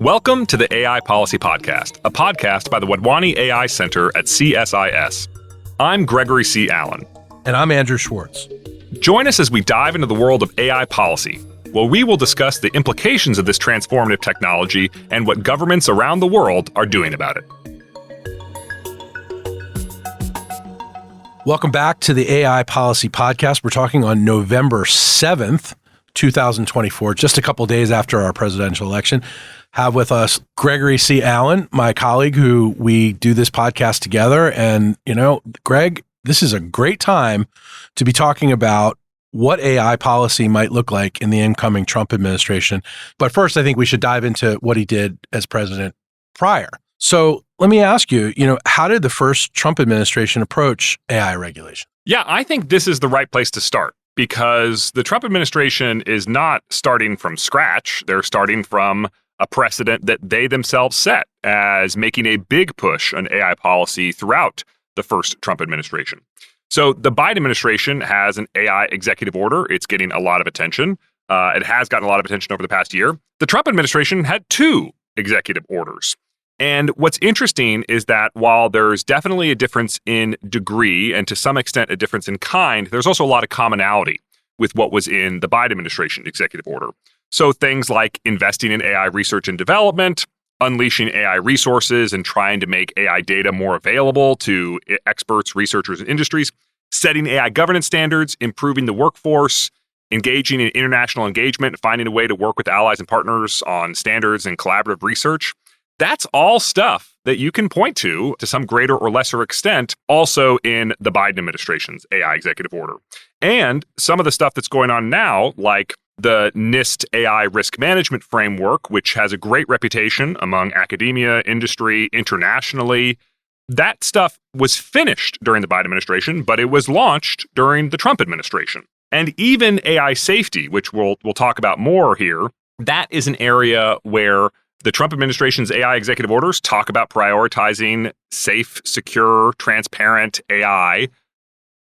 Welcome to the AI Policy Podcast, a podcast by the Wadhwani AI Center at CSIS. I'm Gregory C. Allen. And I'm Andrew Schwartz. Join us as we dive into the world of AI policy, where we will discuss the implications of this transformative technology and what governments around the world are doing about it. Welcome back to the AI Policy Podcast. We're talking on November 7th, 2024, just a couple days after our presidential election. Have with us Gregory C. Allen, my colleague, who we do this podcast together. And, Greg, this is a great time to be talking about what AI policy might look like in the incoming Trump administration. But first, I think we should dive into what he did as president prior. So let me ask you, how did the first Trump administration approach AI regulation? Yeah, I think this is the right place to start because the Trump administration is not starting from scratch. They're starting from a precedent that they themselves set as making a big push on AI policy throughout the first Trump administration. So the Biden administration has an AI executive order. It's getting a lot of attention. It has gotten a lot of attention over the past year. The Trump administration had two executive orders. And what's interesting is that while there's definitely a difference in degree and to some extent a difference in kind, there's also a lot of commonality with what was in the Biden administration executive order. So things like investing in AI research and development, unleashing AI resources and trying to make AI data more available to experts, researchers, and industries, setting AI governance standards, improving the workforce, engaging in international engagement, finding a way to work with allies and partners on standards and collaborative research. That's all stuff that you can point to some greater or lesser extent, also in the Biden administration's AI executive order. And some of the stuff that's going on now, like the NIST AI risk management framework, which has a great reputation among academia, industry, internationally. That stuff was finished during the Biden administration, but it was launched during the Trump administration. And even AI safety, which we'll talk about more here, that is an area where the Trump administration's AI executive orders talk about prioritizing safe, secure, transparent AI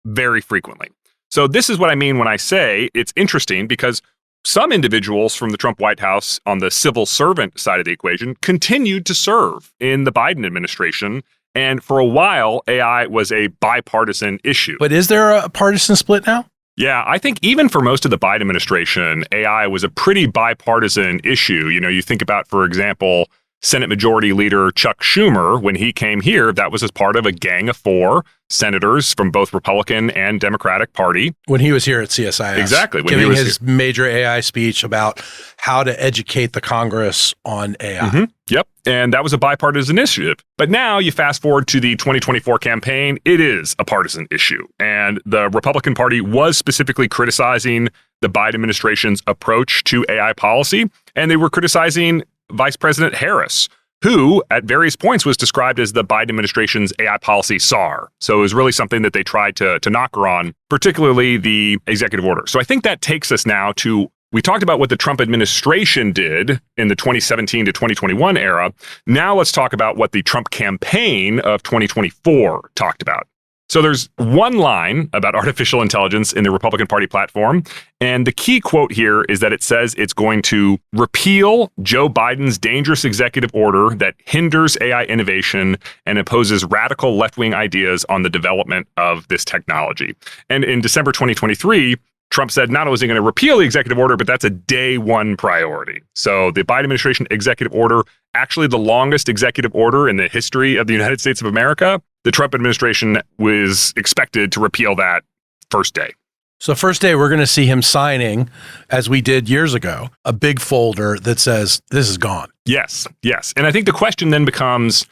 very frequently. So this is what I mean when I say it's interesting because some individuals from the Trump White House on the civil servant side of the equation continued to serve in the Biden administration. And for a while, AI was a bipartisan issue. But is there a partisan split now? Yeah, I think even for most of the Biden administration, AI was a pretty bipartisan issue. You think about, for example, Senate Majority Leader Chuck Schumer, when he came here, that was as part of a gang of 4 senators from both Republican and Democratic Party. When he was here at CSIS. Exactly. When giving his major AI speech about how to educate the Congress on AI. Mm-hmm. Yep. And that was a bipartisan initiative. But now you fast forward to the 2024 campaign, it is a partisan issue. And the Republican Party was specifically criticizing the Biden administration's approach to AI policy. And they were criticizing Vice President Harris, who at various points was described as the Biden administration's AI policy czar. So it was really something that they tried to knock her on, particularly the executive order. So I think that takes us now to, we talked about what the Trump administration did in the 2017 to 2021 era. Now let's talk about what the Trump campaign of 2024 talked about. So there's one line about artificial intelligence in the Republican Party platform, and the key quote here is that it says it's going to repeal Joe Biden's dangerous executive order that hinders AI innovation and imposes radical left-wing ideas on the development of this technology. And in December 2023, Trump said not only was he going to repeal the executive order, but that's a day one priority. So the Biden administration executive order, actually the longest executive order in the history of the United States of America, the Trump administration was expected to repeal that first day. So first day, we're going to see him signing, as we did years ago, a big folder that says, this is gone. Yes. And I think the question then becomes,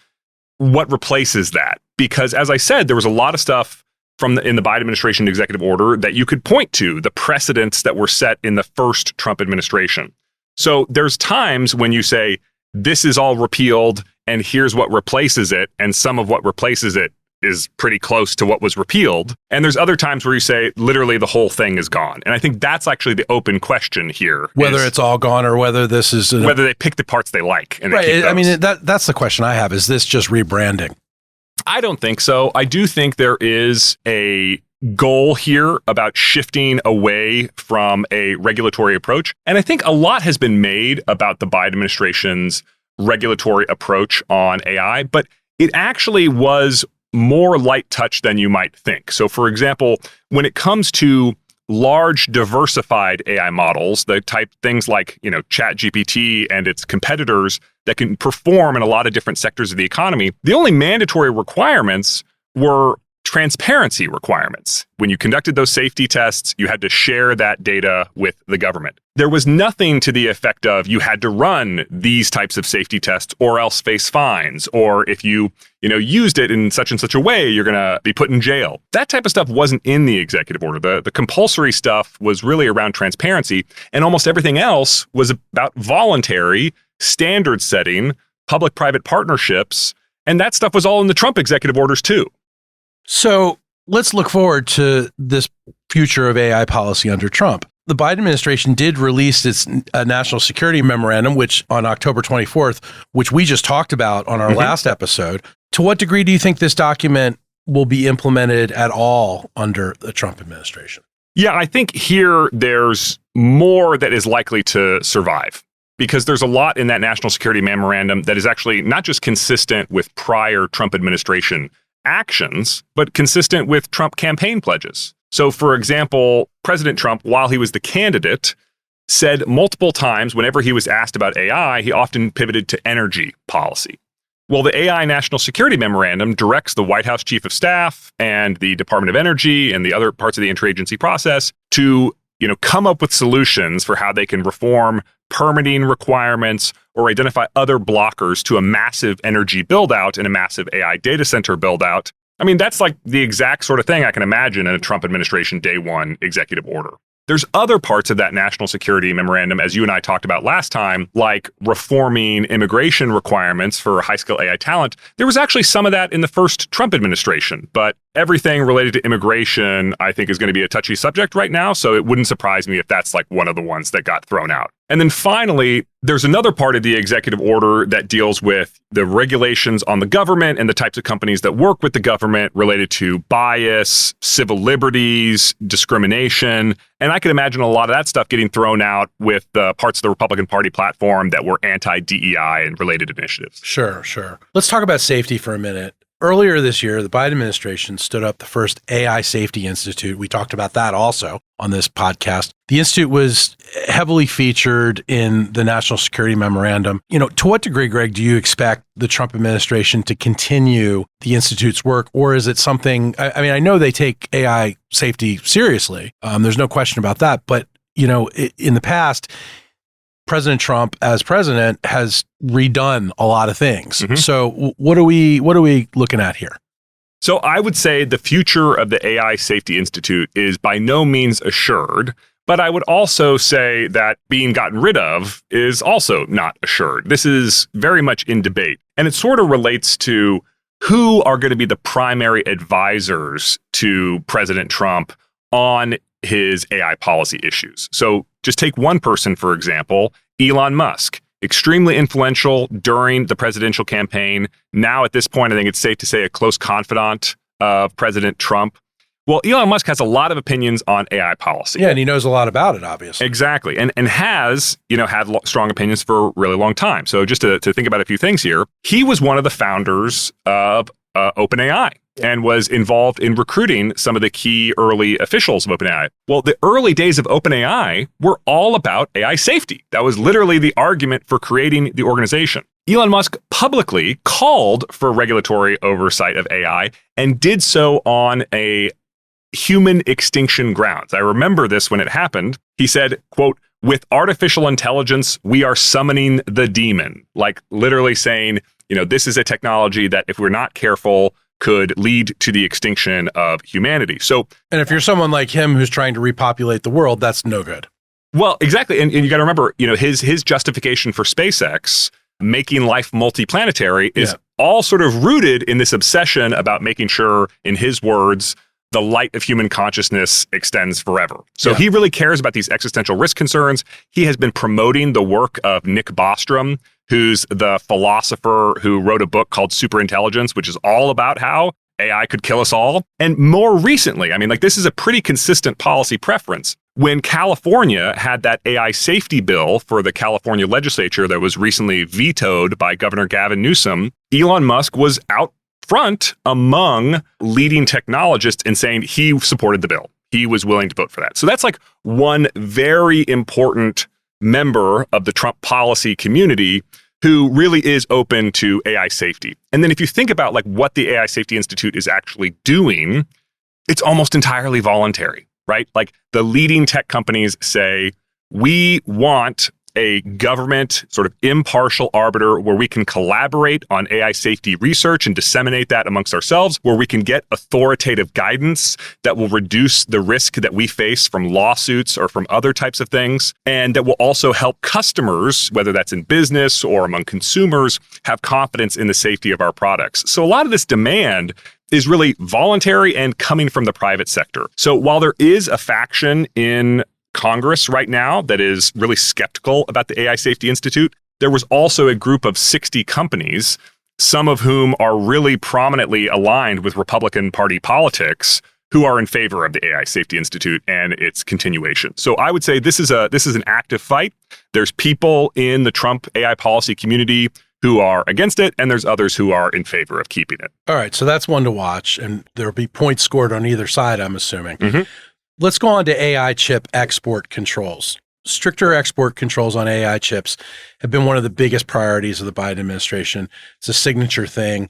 what replaces that? Because as I said, there was a lot of stuff in the Biden administration executive order that you could point to, the precedents that were set in the first Trump administration. So there's times when you say, this is all repealed, and here's what replaces it, and some of what replaces it is pretty close to what was repealed. And there's other times where you say, literally, the whole thing is gone. And I think that's actually the open question here. Whether it's all gone or whether this is... whether they pick the parts they like. And right. They keep those. I mean, that's the question I have. Is this just rebranding? I don't think so. I do think there is a goal here about shifting away from a regulatory approach. And I think a lot has been made about the Biden administration's regulatory approach on AI, but it actually was more light touch than you might think. So for example, when it comes to large diversified AI models, the type things like, ChatGPT and its competitors that can perform in a lot of different sectors of the economy, the only mandatory requirements were transparency requirements. When you conducted those safety tests, you had to share that data with the government. There was nothing to the effect of you had to run these types of safety tests or else face fines, or if you used it in such and such a way, you're going to be put in jail. That type of stuff wasn't in the executive order. The compulsory stuff was really around transparency, and almost everything else was about voluntary, standard setting, public-private partnerships, and that stuff was all in the Trump executive orders too. So let's look forward to this future of AI policy under Trump. The Biden administration did release its national security memorandum, which on October 24th, which we just talked about on our last episode. To what degree do you think this document will be implemented at all under the Trump administration? Yeah, I think here there's more that is likely to survive, because there's a lot in that national security memorandum that is actually not just consistent with prior Trump administration actions, but consistent with Trump campaign pledges. So, for example, President Trump, while he was the candidate, said multiple times whenever he was asked about AI, he often pivoted to energy policy. Well, the AI National Security Memorandum directs the White House Chief of Staff and the Department of Energy and the other parts of the interagency process to, come up with solutions for how they can reform permitting requirements or identify other blockers to a massive energy build-out and a massive AI data center build-out. I mean, that's like the exact sort of thing I can imagine in a Trump administration day one executive order. There's other parts of that national security memorandum, as you and I talked about last time, like reforming immigration requirements for high-skill AI talent. There was actually some of that in the first Trump administration, but everything related to immigration, I think, is going to be a touchy subject right now, so it wouldn't surprise me if that's like one of the ones that got thrown out. And then finally, there's another part of the executive order that deals with the regulations on the government and the types of companies that work with the government related to bias, civil liberties, discrimination. And I can imagine a lot of that stuff getting thrown out with the parts of the Republican Party platform that were anti-DEI and related initiatives. Sure. Let's talk about safety for a minute. Earlier this year, the Biden administration stood up the first AI Safety Institute. We talked about that also on this podcast. The institute was heavily featured in the National Security Memorandum. To what degree, Greg, do you expect the Trump administration to continue the institute's work, or is it something? I know they take AI safety seriously. There's no question about that. But in the past, President Trump, as president, has redone a lot of things. So what are we looking at here? So I would say the future of the AI Safety Institute is by no means assured, but I would also say that being gotten rid of is also not assured. This is very much in debate, and it sort of relates to who are going to be the primary advisors to President Trump on his AI policy issues. So just take one person, for example, Elon Musk, extremely influential during the presidential campaign. Now, at this point, I think it's safe to say a close confidant of President Trump. Well, Elon Musk has a lot of opinions on AI policy. Yeah, and he knows a lot about it, obviously. Exactly. And has, had strong opinions for a really long time. So just to think about a few things here, he was one of the founders of OpenAI and was involved in recruiting some of the key early officials of OpenAI. Well, the early days of OpenAI were all about AI safety. That was literally the argument for creating the organization. Elon Musk publicly called for regulatory oversight of AI and did so on a human extinction grounds. I remember this when it happened. He said, quote, "With artificial intelligence, we are summoning the demon," like literally saying, this is a technology that if we're not careful could lead to the extinction of humanity. So, and if you're someone like him who's trying to repopulate the world, that's no good. Well, exactly. And you got to remember, his justification for SpaceX making life multiplanetary is all sort of rooted in this obsession about making sure, in his words, the light of human consciousness extends forever. So he really cares about these existential risk concerns. He has been promoting the work of Nick Bostrom, who's the philosopher who wrote a book called Superintelligence, which is all about how AI could kill us all. And more recently, I mean, like this is a pretty consistent policy preference. When California had that AI safety bill for the California legislature that was recently vetoed by Governor Gavin Newsom, Elon Musk was out front among leading technologists in saying he supported the bill. He was willing to vote for that. So that's like one very important member of the Trump policy community who really is open to AI safety. And then if you think about like what the AI Safety Institute is actually doing, it's almost entirely voluntary, right? Like the leading tech companies say, we want a government sort of impartial arbiter where we can collaborate on AI safety research and disseminate that amongst ourselves, where we can get authoritative guidance that will reduce the risk that we face from lawsuits or from other types of things, and that will also help customers, whether that's in business or among consumers, have confidence in the safety of our products. So a lot of this demand is really voluntary and coming from the private sector. So while there is a faction in Congress right now that is really skeptical about the AI Safety Institute, there was also a group of 60 companies, some of whom are really prominently aligned with Republican Party politics, who are in favor of the AI Safety Institute and its continuation. So I would say this is an active fight. There's people in the Trump AI policy community who are against it, and there's others who are in favor of keeping it. All right, so that's one to watch, and there'll be points scored on either side, I'm assuming. Mm-hmm. Let's go on to AI chip export controls. Stricter export controls on AI chips have been one of the biggest priorities of the Biden administration. It's a signature thing.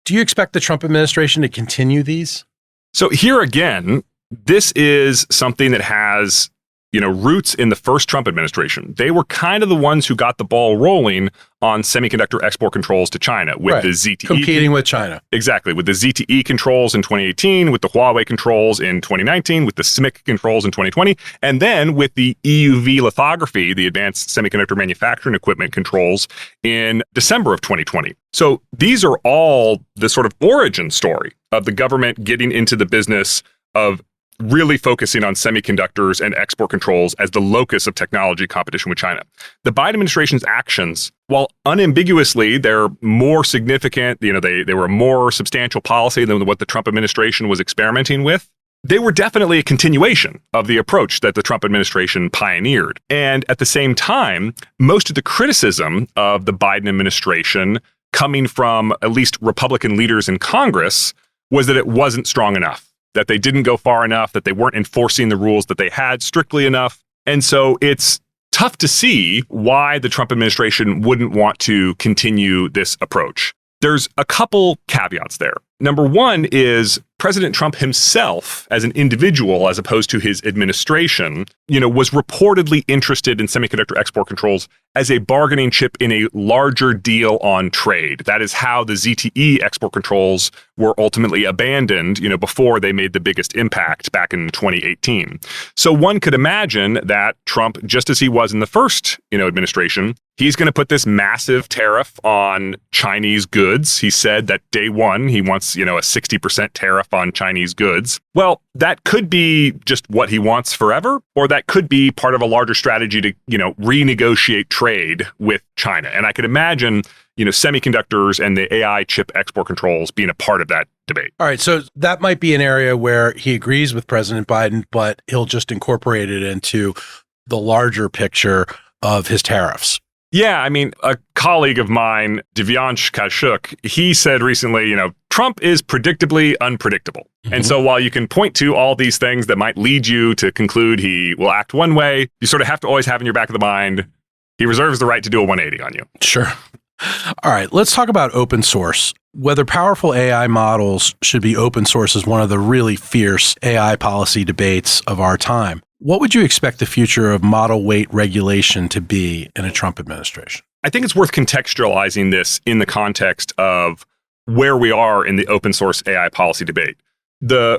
Do you expect the Trump administration to continue these? So here again, this is something that has, roots in the first Trump administration. They were kind of the ones who got the ball rolling on semiconductor export controls to China with the ZTE. Competing with China. Exactly. With the ZTE controls in 2018, with the Huawei controls in 2019, with the SMIC controls in 2020, and then with the EUV lithography, the advanced semiconductor manufacturing equipment controls in December of 2020. So these are all the sort of origin story of the government getting into the business of really focusing on semiconductors and export controls as the locus of technology competition with China. The Biden administration's actions, while unambiguously they're more significant, they were a more substantial policy than what the Trump administration was experimenting with, they were definitely a continuation of the approach that the Trump administration pioneered. And at the same time, most of the criticism of the Biden administration coming from at least Republican leaders in Congress was that it wasn't strong enough, that they didn't go far enough, that they weren't enforcing the rules that they had strictly enough. And so it's tough to see why the Trump administration wouldn't want to continue this approach. There's a couple caveats there. Number one is President Trump himself, as an individual, as opposed to his administration, was reportedly interested in semiconductor export controls as a bargaining chip in a larger deal on trade. That is how the ZTE export controls were ultimately abandoned, before they made the biggest impact back in 2018. So one could imagine that Trump, just as he was in the first, administration, he's going to put this massive tariff on Chinese goods. He said that day one, he wants, a 60% tariff on Chinese goods. Well, that could be just what he wants forever, or that could be part of a larger strategy to, renegotiate trade with China. And I could imagine, semiconductors and the AI chip export controls being a part of that debate. All right. So that might be an area where he agrees with President Biden, but he'll just incorporate it into the larger picture of his tariffs. Yeah, I mean, a colleague of mine, Divyansh Kaushik, he said recently, Trump is predictably unpredictable. Mm-hmm. And so while you can point to all these things that might lead you to conclude he will act one way, you sort of have to always have in your back of the mind, he reserves the right to do a 180 on you. Sure. All right, let's talk about open source. Whether powerful AI models should be open source is one of the really fierce AI policy debates of our time. What would you expect the future of model weight regulation to be in a Trump administration? I think it's worth contextualizing this in the context of where we are in the open source AI policy debate.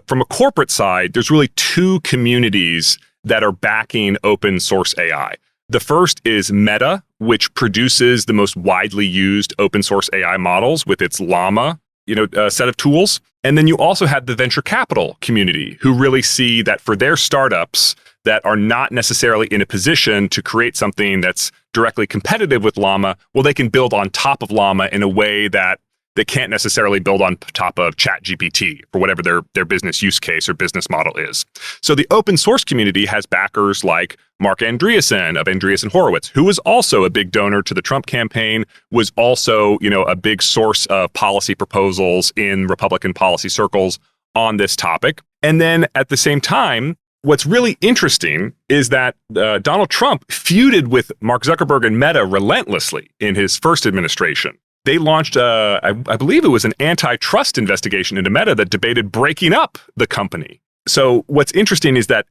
From a corporate side, there's really two communities that are backing open source AI. The first is Meta, which produces the most widely used open source AI models with its Llama, set of tools. And then you also have the venture capital community who really see that for their startups that are not necessarily in a position to create something that's directly competitive with Llama, well, they can build on top of Llama in a way that that can't necessarily build on top of ChatGPT for whatever their business use case or business model is. So the open source community has backers like Mark Andreessen of Andreessen Horowitz, who was also a big donor to the Trump campaign, was also, a big source of policy proposals in Republican policy circles on this topic. And then at the same time, what's really interesting is that Donald Trump feuded with Mark Zuckerberg and Meta relentlessly in his first administration. They launched, I believe it was an AntiTrust investigation into Meta that debated breaking up the company. So what's interesting is that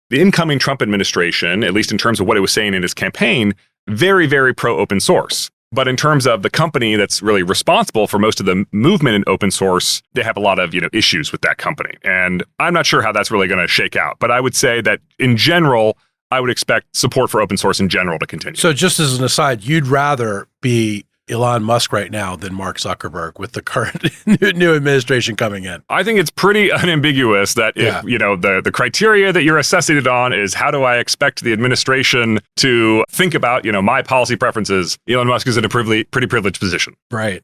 the incoming Trump administration, at least in terms of what it was saying in his campaign, very, very pro-open source. But in terms of the company that's really responsible for most of the movement in open source, they have a lot of, issues with that company. And I'm not sure how that's really going to shake out. But I would say that in general, I would expect support for open source in general to continue. So just as an aside, you'd rather be Elon Musk right now than Mark Zuckerberg with the current new administration coming in. I think it's pretty unambiguous that if, the criteria that you're assessing it on is how do I expect the administration to think about, my policy preferences, Elon Musk is in a pretty privileged position. Right.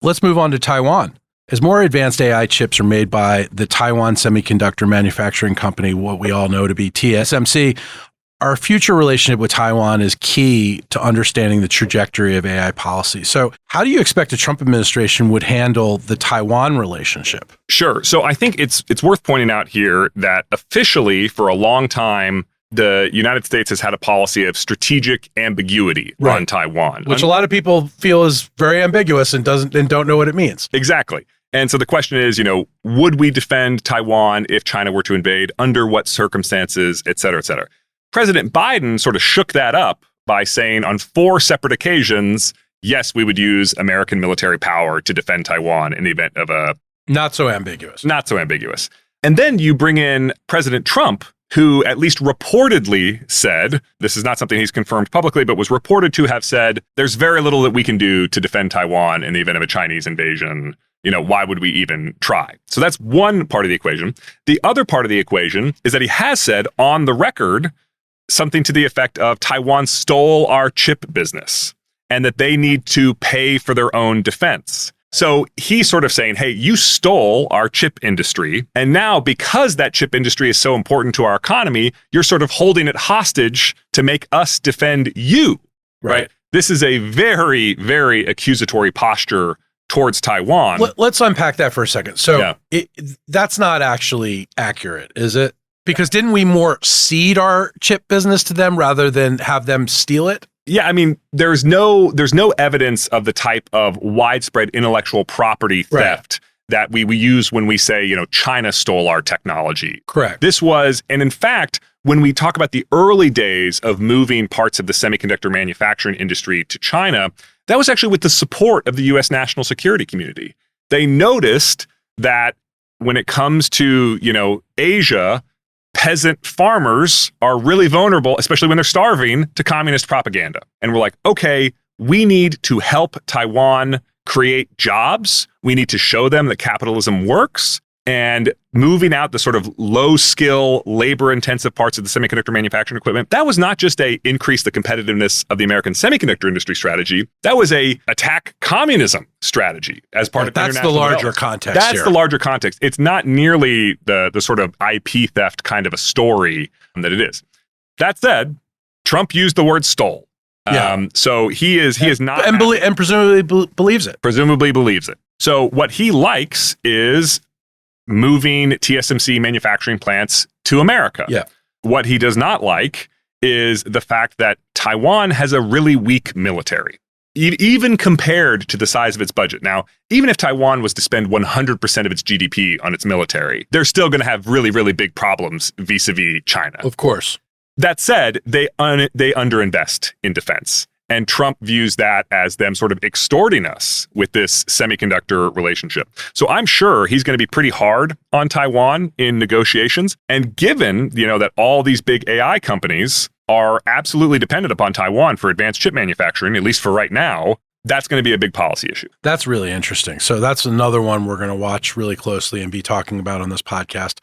Let's move on to Taiwan. As more advanced AI chips are made by the Taiwan Semiconductor Manufacturing Company, what we all know to be TSMC, our future relationship with Taiwan is key to understanding the trajectory of AI policy. So how do you expect the Trump administration would handle the Taiwan relationship? Sure. So I think it's worth pointing out here that officially for a long time, the United States has had a policy of strategic ambiguity on Taiwan. Which a lot of people feel is very ambiguous and don't know what it means. Exactly. And so the question is, would we defend Taiwan if China were to invade? Under what circumstances, et cetera, et cetera. President Biden sort of shook that up by saying on 4 separate occasions, yes, we would use American military power to defend Taiwan in the event of a... Not so ambiguous. And then you bring in President Trump, who at least reportedly said, this is not something he's confirmed publicly, but was reported to have said, there's very little that we can do to defend Taiwan in the event of a Chinese invasion. Why would we even try? So that's one part of the equation. The other part of the equation is that he has said on the record something to the effect of Taiwan stole our chip business and that they need to pay for their own defense. So he's sort of saying, hey, you stole our chip industry. And now because that chip industry is so important to our economy, you're sort of holding it hostage to make us defend you, right? This is a very, very accusatory posture towards Taiwan. Let's unpack that for a second. So that's not actually accurate, is it? Because didn't we more cede our chip business to them rather than have them steal it? Yeah, I mean, there's no evidence of the type of widespread intellectual property theft that we use when we say, China stole our technology. Correct. This was, and in fact, when we talk about the early days of moving parts of the semiconductor manufacturing industry to China, that was actually with the support of the U.S. national security community. They noticed that when it comes to, Asia, peasant farmers are really vulnerable, especially when they're starving, to communist propaganda. And we're like, okay, we need to help Taiwan create jobs. We need to show them that capitalism works. And moving out the sort of low-skill, labor-intensive parts of the semiconductor manufacturing equipment, that was not just a increase the competitiveness of the American semiconductor industry strategy. That was a attack communism strategy as part of that's international the larger development. context. That's the larger context. It's not nearly the sort of IP theft kind of a story that it is. That said, Trump used the word stole. So he is not, and presumably believes it. Presumably believes it. So what he likes is moving TSMC manufacturing plants to America. Yeah. What he does not like is the fact that Taiwan has a really weak military, even compared to the size of its budget. Now, even if Taiwan was to spend 100% of its GDP on its military, they're still going to have really, really big problems vis-a-vis China. Of course. That said, they underinvest in defense. And Trump views that as them sort of extorting us with this semiconductor relationship. So I'm sure he's going to be pretty hard on Taiwan in negotiations. And given, that all these big AI companies are absolutely dependent upon Taiwan for advanced chip manufacturing, at least for right now, that's going to be a big policy issue. That's really interesting. So that's another one we're going to watch really closely and be talking about on this podcast.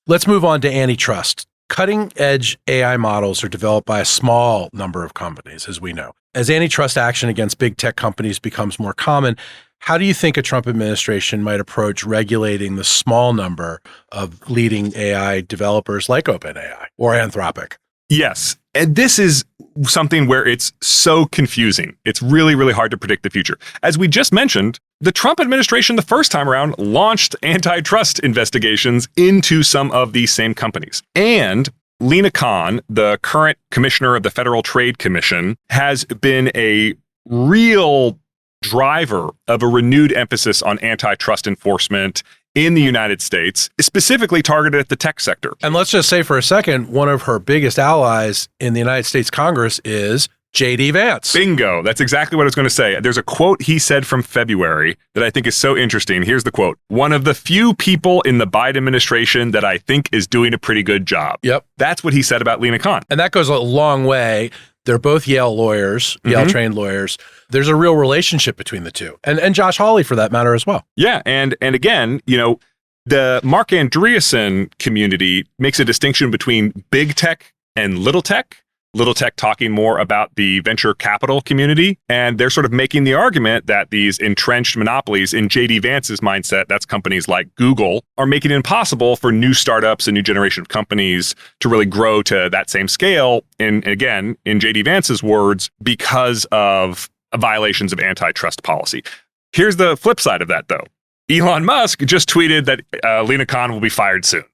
Let's move on to antitrust. Cutting-edge AI models are developed by a small number of companies, as we know. As antitrust action against big tech companies becomes more common, How do you think a Trump administration might approach regulating the small number of leading AI developers like OpenAI or Anthropic? Yes. And this is something where it's so confusing. It's really, really hard to predict the future. As we just mentioned, the Trump administration the first time around launched antitrust investigations into some of these same companies. And Lina Khan, the current commissioner of the Federal Trade Commission, has been a real driver of a renewed emphasis on antitrust enforcement in the United States, specifically targeted at the tech sector. And let's just say for a second, one of her biggest allies in the United States Congress is J.D. Vance. Bingo. That's exactly what I was going to say. There's a quote he said from February that I think is so interesting. Here's the quote. "One of the few people in the Biden administration that I think is doing a pretty good job." Yep. That's what he said about Lina Khan. And that goes a long way. They're both Yale lawyers, Yale-trained lawyers. There's a real relationship between the two. And Josh Hawley, for that matter, as well. Yeah, and again, the Mark Andreessen community makes a distinction between big tech and little tech. Little tech talking more about the venture capital community, and they're sort of making the argument that these entrenched monopolies in J.D. Vance's mindset, that's companies like Google, are making it impossible for new startups and new generation of companies to really grow to that same scale. And again, in J.D. Vance's words, because of violations of antitrust policy. Here's the flip side of that, though. Elon Musk just tweeted that Lina Khan will be fired soon.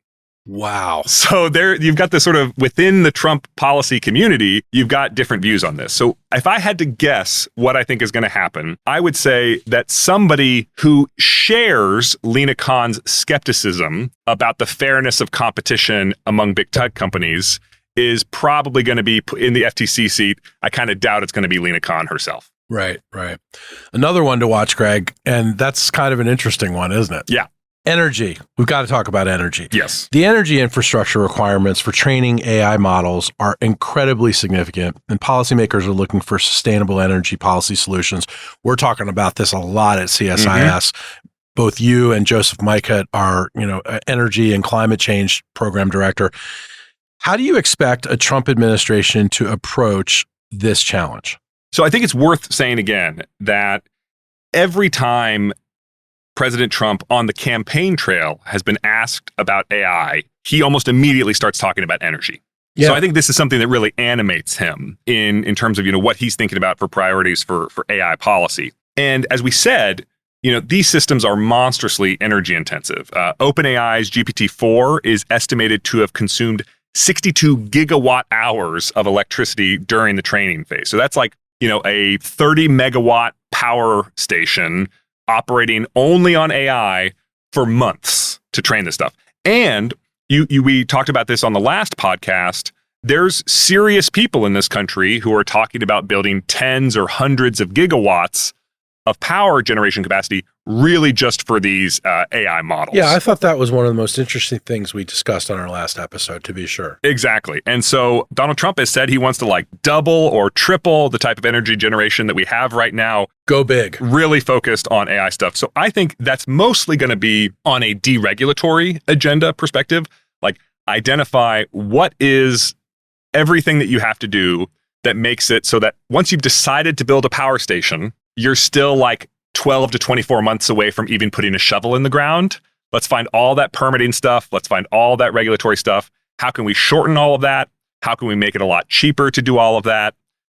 Wow. So there, you've got this sort of within the Trump policy community, you've got different views on this. So if I had to guess what I think is going to happen, I would say that somebody who shares Lina Khan's skepticism about the fairness of competition among big tech companies is probably going to be in the FTC seat. I kind of doubt it's going to be Lina Khan herself. Right. Another one to watch, Greg, and that's kind of an interesting one, isn't it? Yeah. Energy. We've got to talk about energy. Yes. The energy infrastructure requirements for training AI models are incredibly significant, and policymakers are looking for sustainable energy policy solutions. We're talking about this a lot at CSIS. Both you and Joseph Mikut are, energy and climate change program director. How do you expect a Trump administration to approach this challenge? So I think it's worth saying again that every time President Trump on the campaign trail has been asked about AI, he almost immediately starts talking about energy. Yeah. So I think this is something that really animates him in terms of, what he's thinking about for priorities for AI policy. And as we said, these systems are monstrously energy intensive. OpenAI's GPT-4 is estimated to have consumed 62 gigawatt hours of electricity during the training phase. So that's like, a 30 megawatt power station operating only on AI for months to train this stuff. And we talked about this on the last podcast. There's serious people in this country who are talking about building tens or hundreds of gigawatts of power generation capacity really just for these AI models. Yeah, I thought that was one of the most interesting things we discussed on our last episode, to be sure. Exactly. And so Donald Trump has said he wants to double or triple the type of energy generation that we have right now. Go big. Really focused on AI stuff. So I think that's mostly going to be on a deregulatory agenda perspective, identify what is everything that you have to do that makes it so that once you've decided to build a power station, you're still 12 to 24 months away from even putting a shovel in the ground. Let's find all that permitting stuff. Let's find all that regulatory stuff. How can we shorten all of that? How can we make it a lot cheaper to do all of that?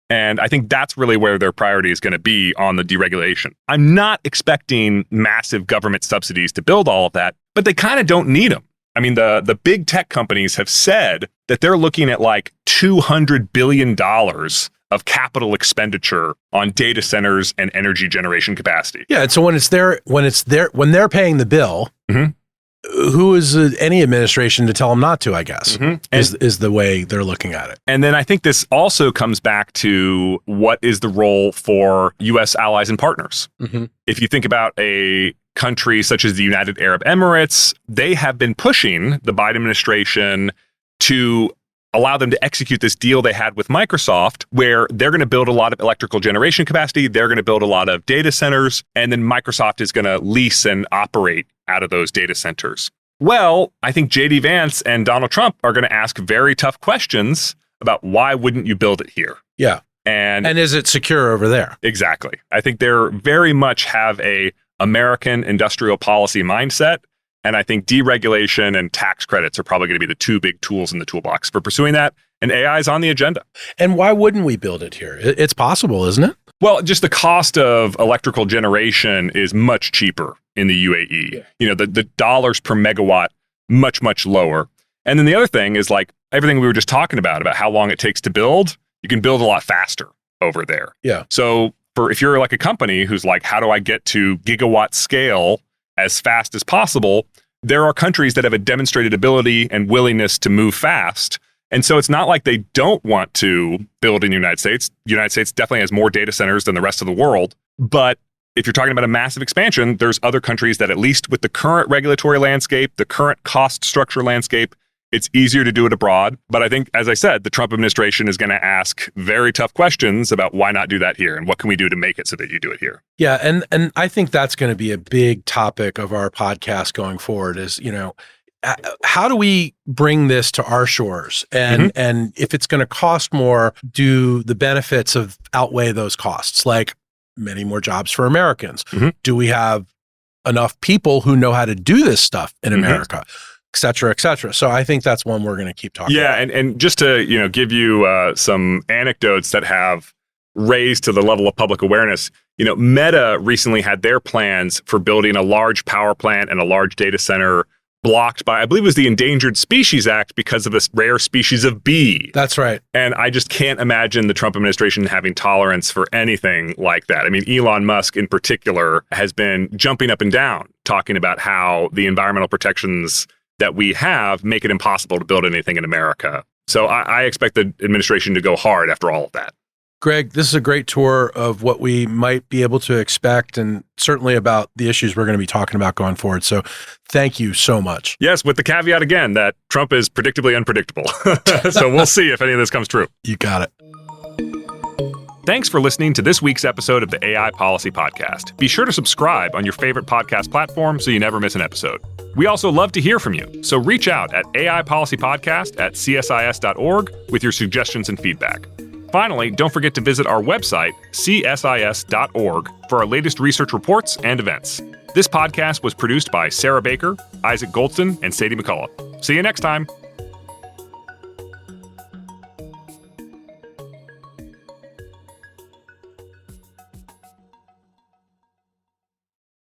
And I think that's really where their priority is going to be on the deregulation. I'm not expecting massive government subsidies to build all of that, but they kind of don't need them. I mean, the big tech companies have said that they're looking at $200 billion of capital expenditure on data centers and energy generation capacity. Yeah, and so when they're paying the bill, who is any administration to tell them not to? I guess is the way they're looking at it. And then I think this also comes back to what is the role for U.S. allies and partners. If you think about a country such as the United Arab Emirates, they have been pushing the Biden administration to allow them to execute this deal they had with Microsoft, where they're going to build a lot of electrical generation capacity, they're going to build a lot of data centers, and then Microsoft is going to lease and operate out of those data centers. Well, I think J.D. Vance and Donald Trump are going to ask very tough questions about why wouldn't you build it here? Yeah. And is it secure over there? exactly. I think they're very much have a American industrial policy mindset. And I think deregulation and tax credits are probably going to be the two big tools in the toolbox for pursuing that. And AI is on the agenda. And why wouldn't we build it here? It's possible, isn't it? Well, just the cost of electrical generation is much cheaper in the UAE. Yeah. You know, the dollars per megawatt, much, much lower. And then the other thing is like everything we were just talking about how long it takes to build, you can build a lot faster over there. Yeah. So if you're like a company who's like, how do I get to gigawatt scale as fast as possible? There are countries that have a demonstrated ability and willingness to move fast. And so it's not like they don't want to build in the United States. The United States definitely has more data centers than the rest of the world. But if you're talking about a massive expansion, there's other countries that at least with the current regulatory landscape, the current cost structure landscape, it's easier to do it abroad. But I think, as I said, the Trump administration is going to ask very tough questions about why not do that here and what can we do to make it so that you do it here. Yeah. And I think that's going to be a big topic of our podcast going forward is, you know, how do we bring this to our shores? And if it's going to cost more, do the benefits outweigh those costs? Like many more jobs for Americans. Do we have enough people who know how to do this stuff in America? Et cetera, et cetera. So I think that's one we're going to keep talking about. Yeah, and just to give you some anecdotes that have raised to the level of public awareness, Meta recently had their plans for building a large power plant and a large data center blocked by, I believe it was the Endangered Species Act because of this rare species of bee. That's right. And I just can't imagine the Trump administration having tolerance for anything like that. I mean, Elon Musk in particular has been jumping up and down talking about how the environmental protections that we have make it impossible to build anything in America. So I expect the administration to go hard after all of that. Greg, this is a great tour of what we might be able to expect and certainly about the issues we're going to be talking about going forward. So thank you so much. Yes, with the caveat again that Trump is predictably unpredictable. So we'll see if any of this comes true. You got it. Thanks for listening to this week's episode of the AI Policy Podcast. Be sure to subscribe on your favorite podcast platform so you never miss an episode. We also love to hear from you, so reach out at aipolicypodcast@csis.org with your suggestions and feedback. Finally, don't forget to visit our website, csis.org, for our latest research reports and events. This podcast was produced by Sarah Baker, Isaac Goldston, and Sadie McCullough. See you next time.